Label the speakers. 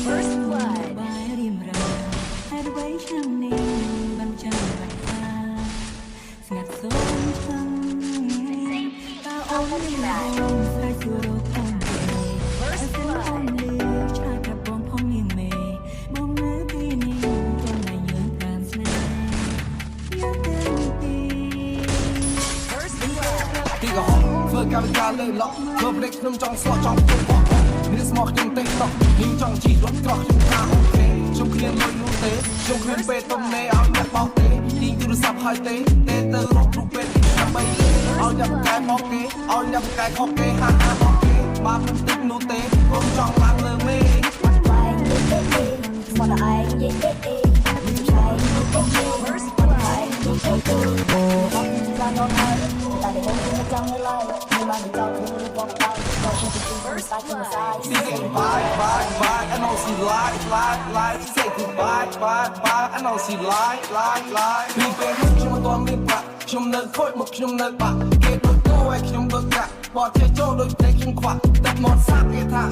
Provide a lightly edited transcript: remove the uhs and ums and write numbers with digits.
Speaker 1: First blood. ស្ងាត់សូមឈឹងតើអូនមានបងស្រីសួររកផងទេអូនលឺឆ្លើយប្រាប់បងផងមានមេបងនៅទីនេះខ្លួនតែយើងតាមស្នេហ៍យកទៅទី
Speaker 2: First blood ទីកោធ្វើកម្មការលើឡក់ធ្វើព្រេកខ្ញុំចង់ស្លក់ចង់ពុកបងនេះស្មោះខ្ញុំទេតោះខ្ញុំចង់ជីរត់ក្រោះខ្ញុំថាអូខេខ្ញុំគ្មានលុយនោះទេខ្ញុំគ្មានពេលទំនេរឲ្យអ្នកបោកទេទីទូរស័ព្ទហើយទេទៅរករូបពេលដើម្បីលេងឲ្យញ៉ាំកែមកគេឲ្យញ៉ាំកែខុសគេហាមកគេបាបមិនតិចនោះទេខ្ញុំចង់ឡើងលើមេBye, I know she lie. She say goodbye, bye. I know she lie. ពីពេលខ្ញុំមិនទាន់មានប្រាក់ខ្ញុំនៅខូចមកខ្ញុំនៅបាក់គេដូចគោឲ្យខ្ញុំដូចកាក់បត់ចេះចូលដូចតែខ្ញុំខ្វាក់តែមកសាក់គេថា